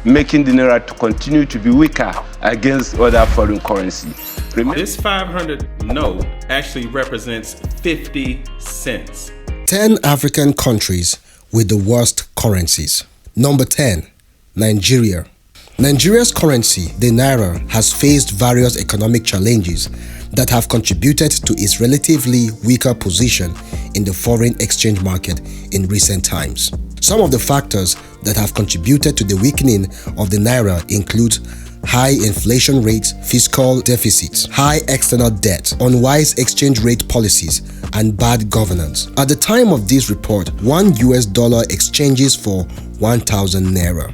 making the naira to continue to be weaker against other foreign currency. This 500 note actually represents 50 cents. 10 African countries with the worst currencies. Number 10, Nigeria. Nigeria's currency, the naira, has faced various economic challenges that have contributed to its relatively weaker position in the foreign exchange market in recent times. Some of the factors that have contributed to the weakening of the naira include high inflation rates, fiscal deficits, high external debt, unwise exchange rate policies, and bad governance. At the time of this report, $1 exchanges for 1,000 naira.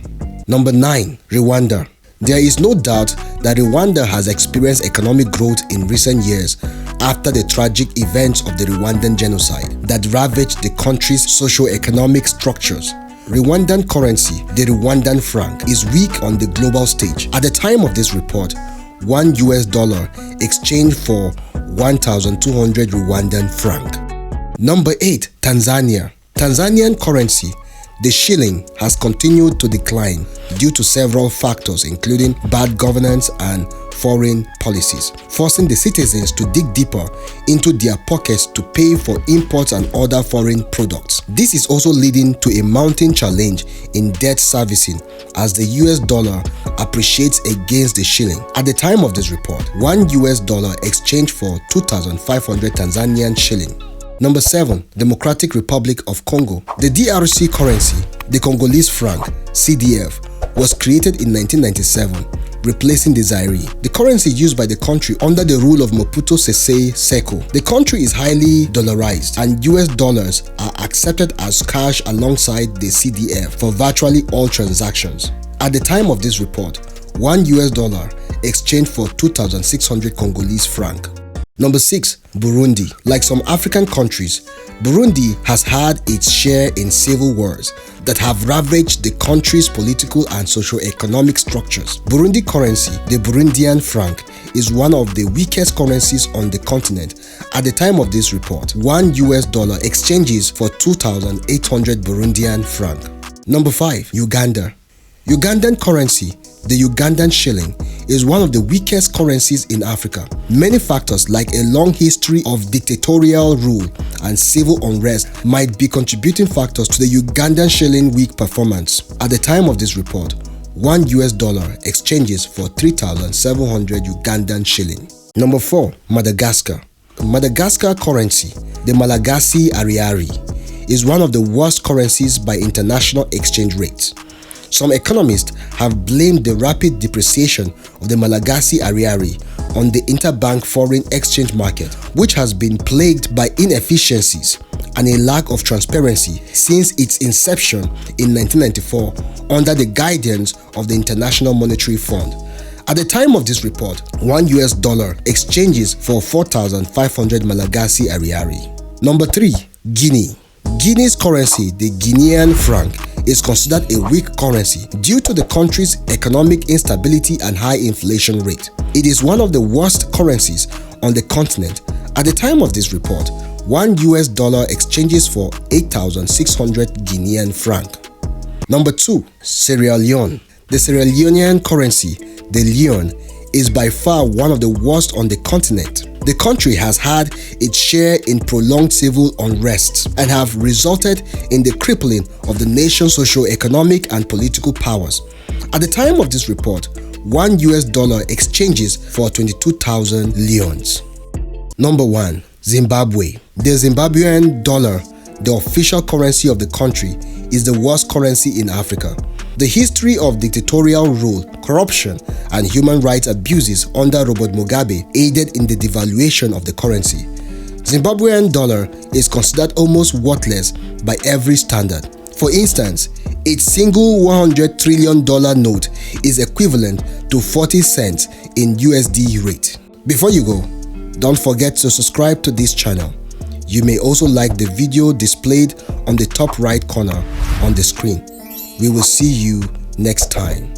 Number 9, Rwanda. There is no doubt that Rwanda has experienced economic growth in recent years after the tragic events of the Rwandan genocide that ravaged the country's socio-economic structures. Rwandan currency, the Rwandan franc, is weak on the global stage. At the time of this report, $1 exchanged for 1,200 Rwandan franc. Number 8, Tanzania. Tanzanian currency, the shilling, has continued to decline due to several factors including bad governance and foreign policies, forcing the citizens to dig deeper into their pockets to pay for imports and other foreign products. This is also leading to a mounting challenge in debt servicing as the US dollar appreciates against the shilling. At the time of this report, $1 exchanged for 2,500 Tanzanian shilling. Number 7, Democratic Republic of Congo. The DRC currency, the Congolese franc, CDF, was created in 1997, replacing the Zaire, the currency used by the country under the rule of Mobutu Sese Seko. The country is highly dollarized and US dollars are accepted as cash alongside the CDF for virtually all transactions. At the time of this report, $1 exchanged for 2,600 Congolese franc. Number 6, Burundi. Like some African countries, Burundi has had its share in civil wars that have ravaged the country's political and socio-economic structures. Burundi currency, the Burundian franc, is one of the weakest currencies on the continent. At the time of this report, $1 exchanges for 2,800 Burundian franc. Number 5, Uganda. Ugandan currency, the Ugandan shilling, is one of the weakest currencies in Africa. Many factors like a long history of dictatorial rule and civil unrest might be contributing factors to the Ugandan shilling weak performance. At the time of this report, $1 exchanges for 3,700 Ugandan shilling. Number 4, Madagascar. Madagascar currency, the Malagasy Ariary, is one of the worst currencies by international exchange rates. Some economists have blamed the rapid depreciation of the Malagasy Ariary on the interbank foreign exchange market, which has been plagued by inefficiencies and a lack of transparency since its inception in 1994 under the guidance of the International Monetary Fund. At the time of this report, $1 exchanges for 4,500 Malagasy Ariary. Number 3, Guinea. Guinea's currency, the Guinean franc, is considered a weak currency due to the country's economic instability and high inflation rate. It is one of the worst currencies on the continent. At the time of this report, $1 exchanges for 8,600 Guinean franc. Number 2, Sierra Leone. The Sierra Leonean currency, the leone, is by far one of the worst on the continent. The country has had its share in prolonged civil unrest and have resulted in the crippling of the nation's socio-economic and political powers. At the time of this report, $1 exchanges for 22,000 leones. Number 1, Zimbabwe. The Zimbabwean dollar, the official currency of the country, is the worst currency in Africa. The history of dictatorial rule, corruption, and human rights abuses under Robert Mugabe aided in the devaluation of the currency. Zimbabwean dollar is considered almost worthless by every standard. For instance, its single $100 trillion note is equivalent to 40 cents in USD rate. Before you go, don't forget to subscribe to this channel. You may also like the video displayed on the top right corner on the screen. We will see you next time.